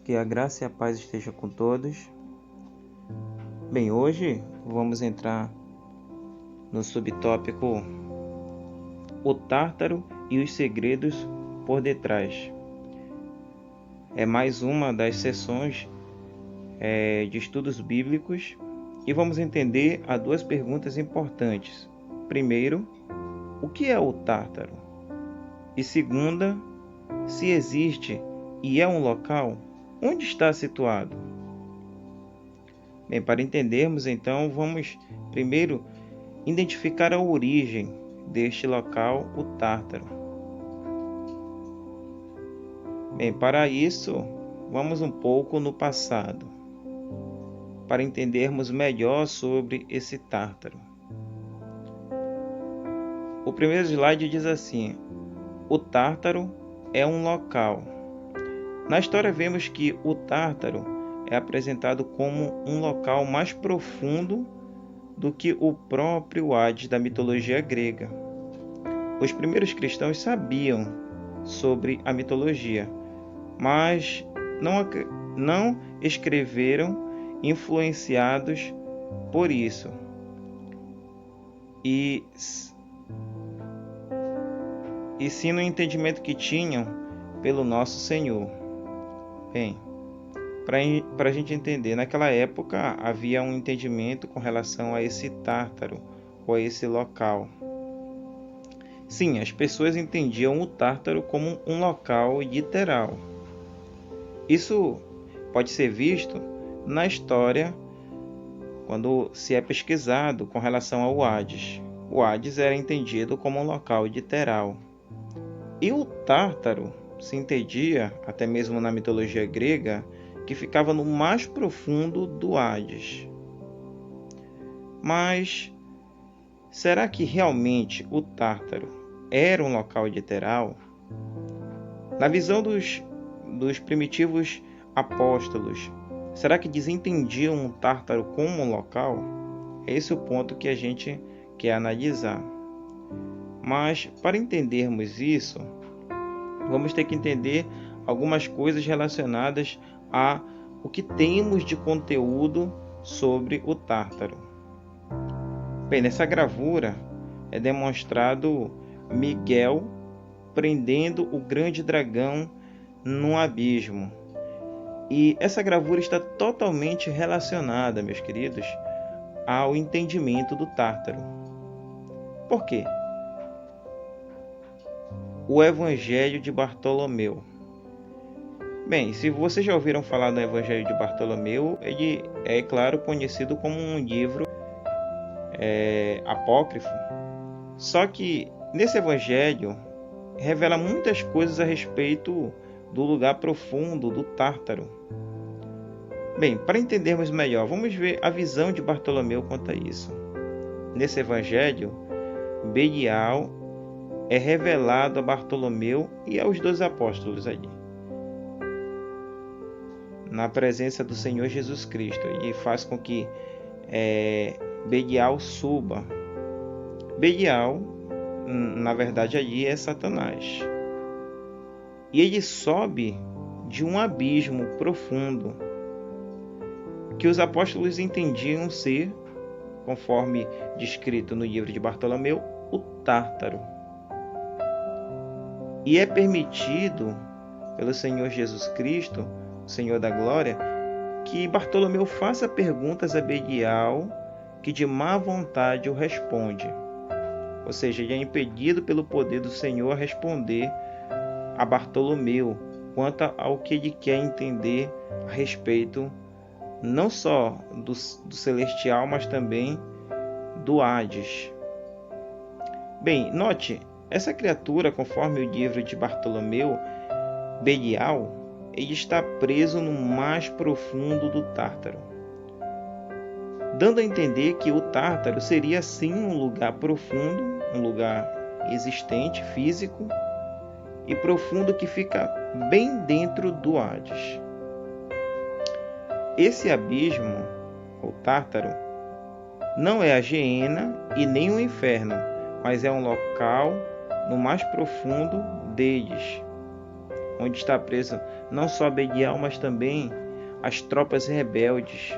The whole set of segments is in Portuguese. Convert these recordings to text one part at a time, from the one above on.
que a graça e a paz estejam com todos. Bem, hoje vamos entrar no subtópico O Tártaro e os segredos por detrás. É mais uma das sessões de estudos bíblicos e vamos entender a duas perguntas importantes. Primeiro, o que é o Tártaro? E segunda, se existe e é um local, onde está situado? Bem, para entendermos então, vamos primeiro identificar a origem deste local, o Tártaro. Bem, para isso, vamos um pouco no passado, para entendermos melhor sobre esse Tártaro. O primeiro slide diz assim: o Tártaro é um local. Na história vemos que o Tártaro é apresentado como um local mais profundo do que o próprio Hades da mitologia grega. Os primeiros cristãos sabiam sobre a mitologia, mas não escreveram influenciados por isso. E sim no entendimento que tinham pelo nosso Senhor. Bem, para a gente entender, naquela época havia um entendimento com relação a esse Tártaro, ou a esse local. Sim, as pessoas entendiam o Tártaro como um local literal. Isso pode ser visto na história quando se é pesquisado com relação ao Hades. O Hades era entendido como um local literal. E o Tártaro se entendia, até mesmo na mitologia grega, que ficava no mais profundo do Hades. Mas será que realmente o Tártaro era um local literal? Na visão dos primitivos apóstolos, será que desentendiam o Tártaro como um local? É esse o ponto que a gente quer analisar. Mas para entendermos isso, vamos ter que entender algumas coisas relacionadas a o que temos de conteúdo sobre o Tártaro. Bem, nessa gravura é demonstrado Miguel prendendo o grande dragão no abismo. E essa gravura está totalmente relacionada, meus queridos, ao entendimento do Tártaro. Por quê? O Evangelho de Bartolomeu. Bem, se vocês já ouviram falar do Evangelho de Bartolomeu, ele é, claro, conhecido como um livro apócrifo. Só que nesse Evangelho revela muitas coisas a respeito do lugar profundo do Tártaro. Bem, para entendermos melhor, vamos ver a visão de Bartolomeu quanto a isso. Nesse Evangelho, Belial é revelado a Bartolomeu e aos 12 apóstolos ali, na presença do Senhor Jesus Cristo, e faz com que Belial suba. Belial, na verdade, ali é Satanás. E ele sobe de um abismo profundo, que os apóstolos entendiam ser, conforme descrito no livro de Bartolomeu, o Tártaro. E é permitido pelo Senhor Jesus Cristo, o Senhor da Glória, que Bartolomeu faça perguntas a Belial, que de má vontade o responde. Ou seja, ele é impedido pelo poder do Senhor a responder a Bartolomeu quanto ao que ele quer entender a respeito não só do celestial, mas também do Hades. Bem, note, essa criatura, conforme o livro de Bartolomeu, Belial, ele está preso no mais profundo do Tártaro, dando a entender que o Tártaro seria sim um lugar profundo, um lugar existente, físico e profundo, que fica bem dentro do Hades. Esse abismo, o Tártaro, não é a Geena e nem o inferno, mas é um local no mais profundo deles. onde está preso não só Belial, mas também as tropas rebeldes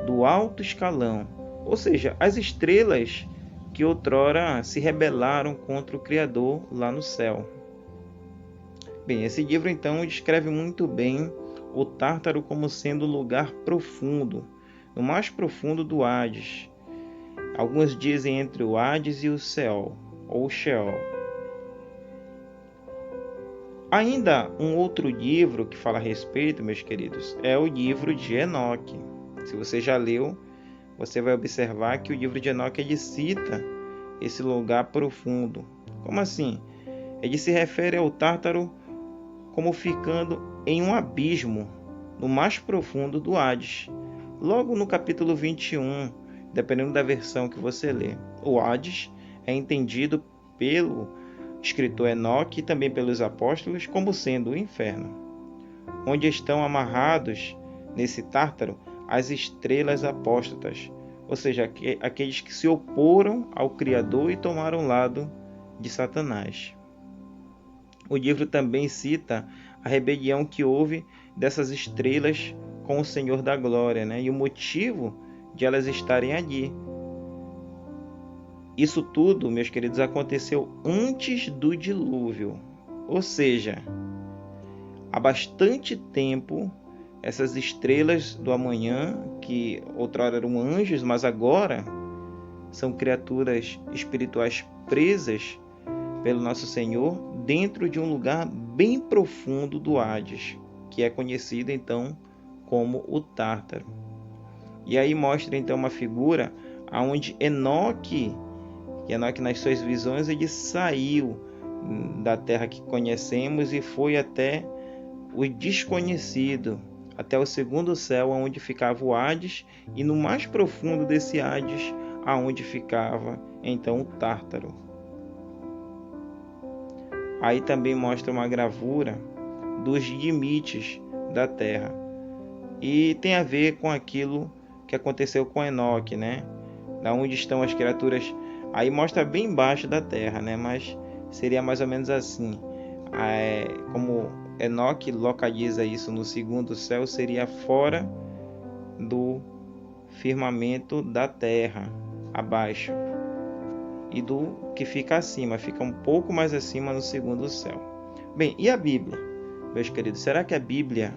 do alto escalão, ou seja, as estrelas que outrora se rebelaram contra o Criador lá no céu. Bem, esse livro então descreve muito bem o Tártaro como sendo um lugar profundo, no mais profundo do Hades. Alguns dizem entre o Hades e o Seol, ou Sheol. Ainda um outro livro que fala a respeito, meus queridos, é o livro de Enoque. Se você já leu, você vai observar que o livro de Enoque ele cita esse lugar profundo. Como assim? Ele se refere ao Tártaro como ficando em um abismo, no mais profundo do Hades. Logo no capítulo 21, dependendo da versão que você lê, o Hades é entendido pelo escritor Enoque e também pelos apóstolos como sendo o inferno, onde estão amarrados nesse Tártaro as estrelas apóstatas, ou seja, aqueles que se oporam ao Criador e tomaram o lado de Satanás. O livro também cita a rebelião que houve dessas estrelas com o Senhor da Glória, e o motivo de elas estarem ali. Isso tudo, meus queridos, aconteceu antes do dilúvio, ou seja, há bastante tempo essas estrelas do amanhã, que outrora eram anjos, mas agora são criaturas espirituais presas pelo nosso Senhor dentro de um lugar bem profundo do Hades, que é conhecido então como o Tártaro. E aí mostra então uma figura onde Enoque nas suas visões ele saiu da terra que conhecemos e foi até o desconhecido, até o segundo céu, onde ficava o Hades, e no mais profundo desse Hades, aonde ficava então o Tártaro. Aí também mostra uma gravura dos limites da terra, e tem a ver com aquilo que aconteceu com Enoque, Da onde estão as criaturas. Aí mostra bem embaixo da terra, mas seria mais ou menos assim. Como Enoque localiza isso no segundo céu, seria fora do firmamento da terra, abaixo. E do que fica acima, fica um pouco mais acima no segundo céu. Bem, e a Bíblia? Meus queridos, será que a Bíblia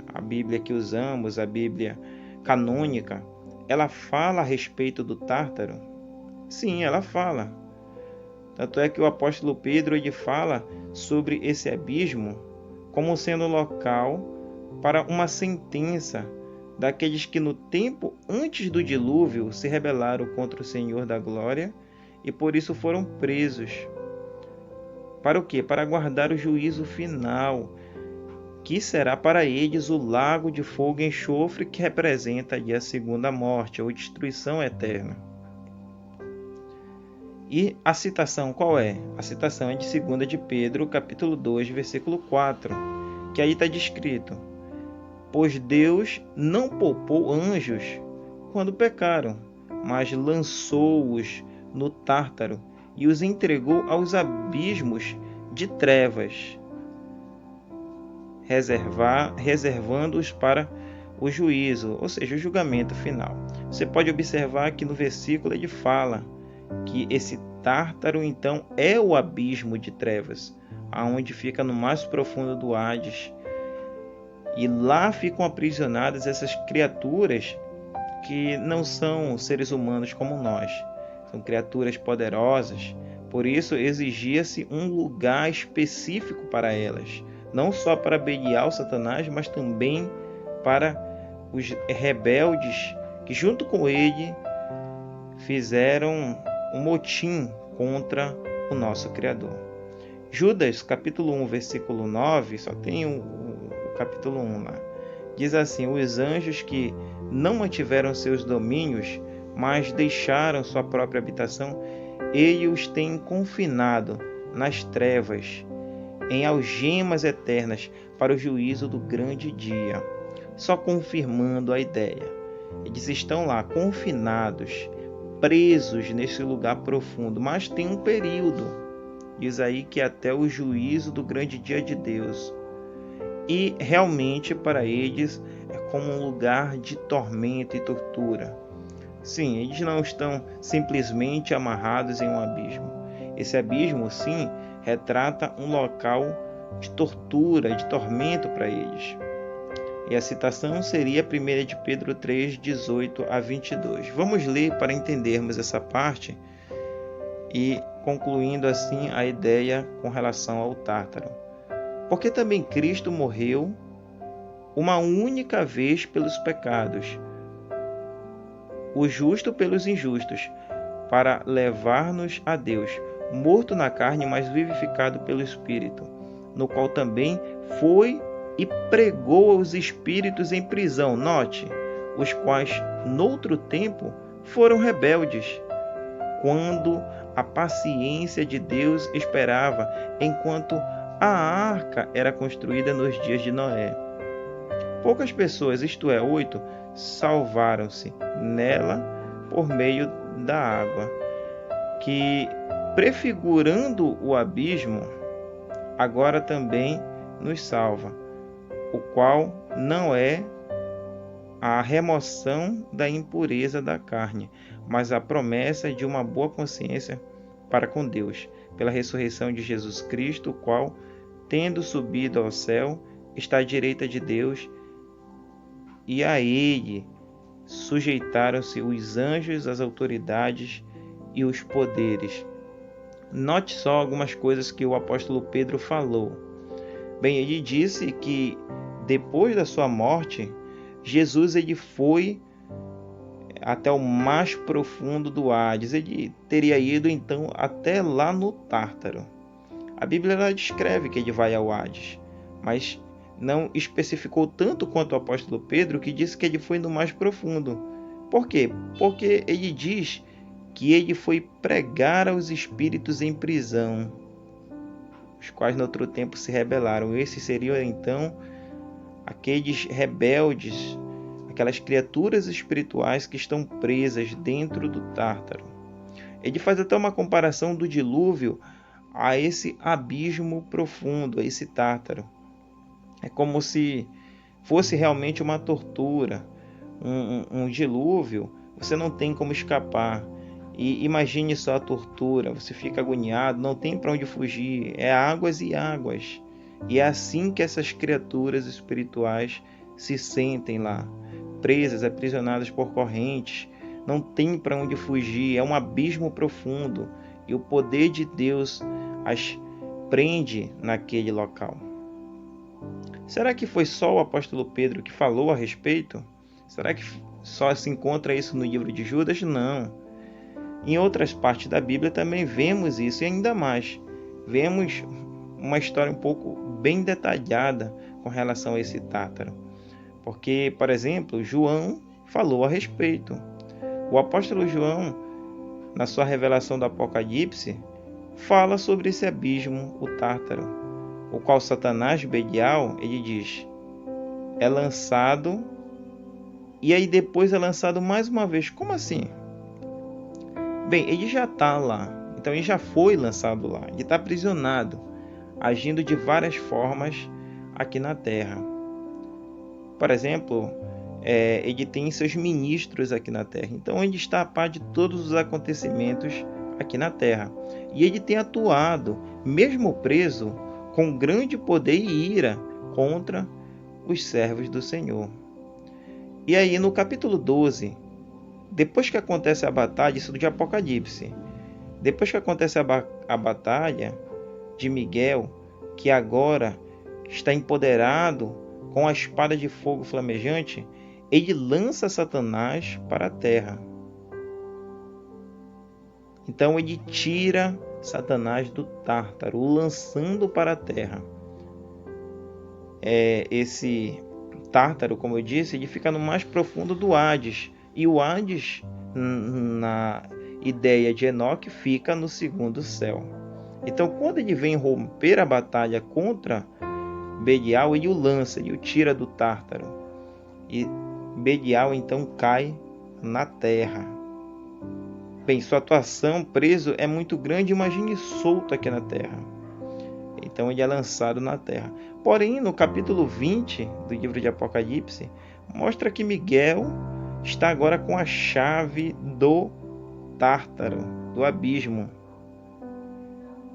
que usamos, a Bíblia canônica, ela fala a respeito do Tártaro? Sim, ela fala. Tanto é que o apóstolo Pedro ele fala sobre esse abismo como sendo local para uma sentença daqueles que no tempo antes do dilúvio se rebelaram contra o Senhor da Glória e por isso foram presos. Para o quê? Para aguardar o juízo final, que será para eles o lago de fogo e enxofre, que representa ali a segunda morte, ou destruição eterna. E a citação qual é? A citação é de 2 de Pedro, capítulo 2, versículo 4, que aí está descrito: pois Deus não poupou anjos quando pecaram, mas lançou-os no Tártaro e os entregou aos abismos de trevas, reservando-os para o juízo, ou seja, o julgamento final. Você pode observar que no versículo ele fala que esse Tártaro então é o abismo de trevas, aonde fica no mais profundo do Hades, e lá ficam aprisionadas essas criaturas que não são seres humanos como nós, são criaturas poderosas. Por isso exigia-se um lugar específico para elas, não só para Belial, Satanás, mas também para os rebeldes que junto com ele fizeram um motim contra o nosso Criador. Judas, capítulo 1, versículo 9, só tem o capítulo 1 lá. Diz assim: os anjos que não mantiveram seus domínios, mas deixaram sua própria habitação, ele os tem confinado nas trevas, em algemas eternas, para o juízo do grande dia. Só confirmando a ideia. Eles estão lá confinados, presos nesse lugar profundo, mas tem um período. Diz aí que até o juízo do grande dia de Deus. e realmente para eles é como um lugar de tormento e tortura. Sim, eles não estão simplesmente amarrados em um abismo. Esse abismo, sim, retrata um local de tortura, de tormento para eles. E a citação seria 1 de Pedro 3, 18 a 22. Vamos ler para entendermos essa parte e concluindo assim a ideia com relação ao Tártaro. Porque também Cristo morreu uma única vez pelos pecados, o justo pelos injustos, para levar-nos a Deus, morto na carne, mas vivificado pelo Espírito, no qual também foi e pregou aos espíritos em prisão, note, os quais, noutro tempo, foram rebeldes, quando a paciência de Deus esperava, enquanto a arca era construída nos dias de Noé. Poucas pessoas, isto é, 8, salvaram-se nela por meio da água, que, prefigurando o abismo, agora também nos salva, o qual não é a remoção da impureza da carne, mas a promessa de uma boa consciência para com Deus, pela ressurreição de Jesus Cristo, o qual, tendo subido ao céu, está à direita de Deus, e a ele sujeitaram-se os anjos, as autoridades e os poderes. Note só algumas coisas que o apóstolo Pedro falou. Bem, ele disse que depois da sua morte, Jesus ele foi até o mais profundo do Hades. Ele teria ido então até lá no Tártaro. A Bíblia ela descreve que ele vai ao Hades, mas não especificou tanto quanto o apóstolo Pedro, que disse que ele foi no mais profundo. Por quê? Porque ele diz que ele foi pregar aos espíritos em prisão, os quais no outro tempo se rebelaram. Esses seriam então aqueles rebeldes, aquelas criaturas espirituais que estão presas dentro do Tártaro. Ele faz até uma comparação do dilúvio a esse abismo profundo, a esse Tártaro. É como se fosse realmente uma tortura, um dilúvio. Você não tem como escapar. E imagine só a tortura, você fica agoniado, não tem para onde fugir, é águas e águas. E é assim que essas criaturas espirituais se sentem lá, presas, aprisionadas por correntes, não tem para onde fugir, é um abismo profundo, e o poder de Deus as prende naquele local. Será que foi só o apóstolo Pedro que falou a respeito? Será que só se encontra isso no livro de Judas? Não. Em outras partes da Bíblia também vemos isso, e ainda mais. Vemos uma história um pouco bem detalhada com relação a esse Tártaro. Porque, por exemplo, João falou a respeito. O apóstolo João, na sua revelação do Apocalipse, fala sobre esse abismo, o Tártaro, o qual Satanás, Belial, ele diz, é lançado, e aí depois é lançado mais uma vez. Como assim? Bem, ele já está lá, então ele já foi lançado lá, ele está aprisionado, agindo de várias formas aqui na Terra. Por exemplo, ele tem seus ministros aqui na Terra, então ele está a par de todos os acontecimentos aqui na Terra. E ele tem atuado, mesmo preso, com grande poder e ira contra os servos do Senhor. E aí no capítulo 12, depois que acontece a batalha, isso de Apocalipse, depois que acontece a batalha de Miguel, que agora está empoderado com a espada de fogo flamejante, ele lança Satanás para a terra. Então ele tira Satanás do Tártaro, o lançando para a terra. Esse Tártaro, como eu disse, ele fica no mais profundo do Hades. E o Hades, na ideia de Enoque, fica no segundo céu. Então, quando ele vem romper a batalha contra Belial, ele o lança, ele o tira do Tártaro. E Belial, então, cai na terra. Bem, sua atuação preso é muito grande, imagine solto aqui na terra. então ele é lançado na terra. Porém, no capítulo 20 do livro de Apocalipse, mostra que Miguel está agora com a chave do Tártaro, do abismo.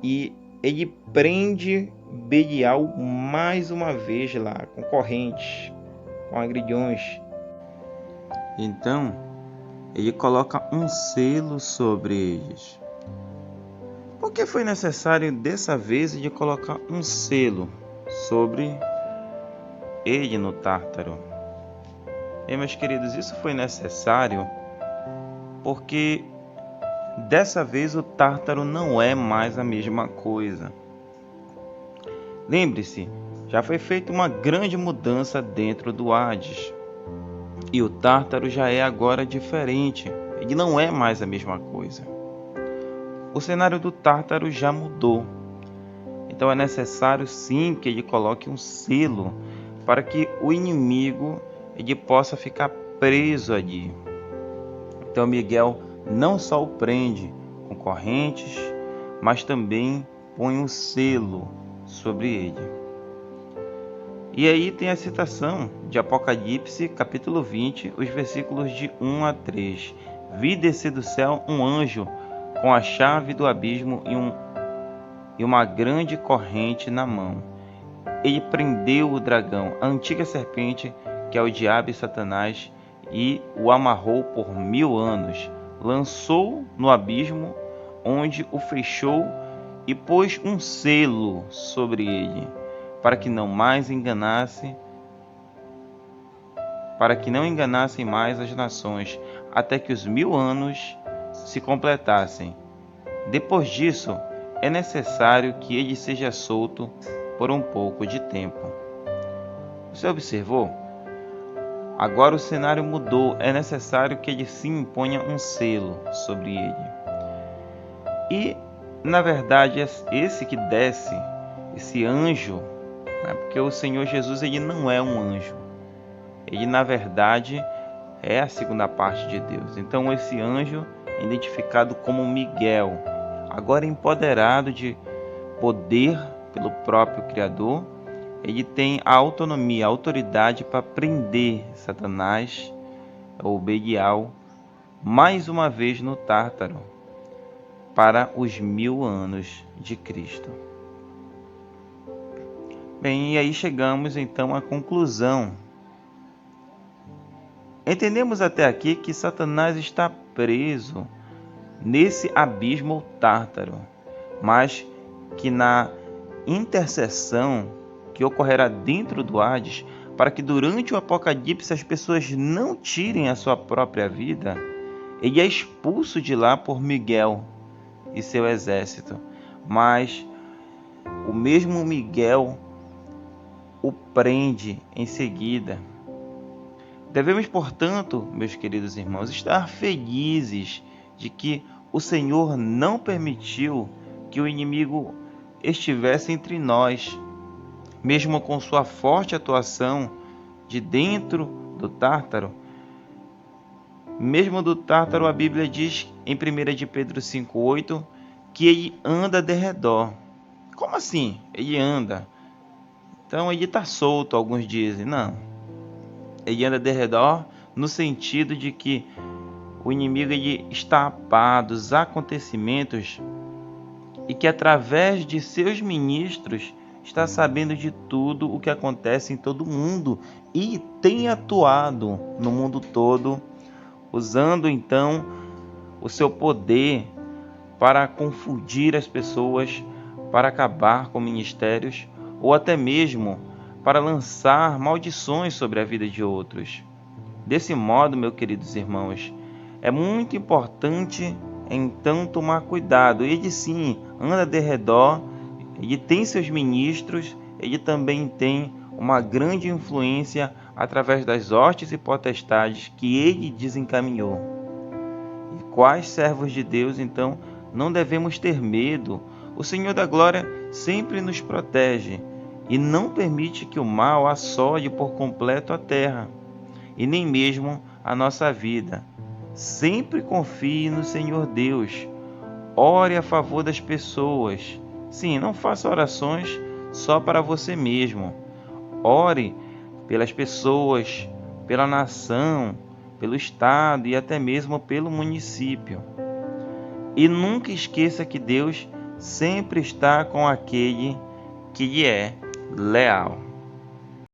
E ele prende Belial mais uma vez lá, com correntes, com agrilhões. Então, ele coloca um selo sobre eles. Por que foi necessário dessa vez ele colocar um selo sobre ele no Tártaro? Meus queridos, isso foi necessário porque dessa vez o Tártaro não é mais a mesma coisa. Lembre-se, já foi feita uma grande mudança dentro do Hades. E o Tártaro já é agora diferente. Ele não é mais a mesma coisa. O cenário do Tártaro já mudou. Então é necessário sim que ele coloque um selo para que o inimigo ele possa ficar preso ali. Então Miguel não só o prende com correntes, mas também põe um selo sobre ele. E aí tem a citação de Apocalipse, capítulo 20, os versículos de 1 a 3. Vi descer do céu um anjo com a chave do abismo e uma grande corrente na mão. Ele prendeu o dragão, a antiga serpente, que é o diabo e Satanás, e o amarrou por 1000 anos. Lançou no abismo, onde o fechou e pôs um selo sobre ele, para que não enganassem mais as nações, até que os 1000 anos se completassem. Depois disso, é necessário que ele seja solto por um pouco de tempo. Você observou? Agora o cenário mudou, é necessário que ele se imponha um selo sobre ele. E, na verdade, esse que desce, esse anjo, porque o Senhor Jesus ele não é um anjo. Ele, na verdade, é a segunda parte de Deus. Então, esse anjo é identificado como Miguel, agora empoderado de poder pelo próprio Criador. Ele tem a autonomia, a autoridade para prender Satanás ou Belial mais uma vez no Tártaro para os 1000 anos de Cristo. Bem, e aí chegamos então à conclusão. Entendemos até aqui que Satanás está preso nesse abismo ou Tártaro, mas que na intercessão que ocorrerá dentro do Hades, para que durante o Apocalipse as pessoas não tirem a sua própria vida, ele é expulso de lá por Miguel e seu exército. Mas o mesmo Miguel o prende em seguida. Devemos, portanto, meus queridos irmãos, estar felizes de que o Senhor não permitiu que o inimigo estivesse entre nós, mesmo com sua forte atuação de dentro do Tártaro. Mesmo do Tártaro, a Bíblia diz em 1 de Pedro 5,8 que ele anda de redor. Como assim? Ele anda. Então ele está solto, alguns dizem. Não. Ele anda de redor no sentido de que o inimigo ele está a par dos acontecimentos e que através de seus ministros está sabendo de tudo o que acontece em todo o mundo e tem atuado no mundo todo, usando então o seu poder para confundir as pessoas, para acabar com ministérios ou até mesmo para lançar maldições sobre a vida de outros. Desse modo, meus queridos irmãos, é muito importante então tomar cuidado. Ele sim anda de redor, ele tem seus ministros, ele também tem uma grande influência através das hostes e potestades que ele desencaminhou. E quais servos de Deus, então, não devemos ter medo? O Senhor da Glória sempre nos protege e não permite que o mal assole por completo a terra, e nem mesmo a nossa vida. Sempre confie no Senhor Deus. Ore a favor das pessoas. Sim, não faça orações só para você mesmo. Ore pelas pessoas, pela nação, pelo estado e até mesmo pelo município. E nunca esqueça que Deus sempre está com aquele que lhe é leal.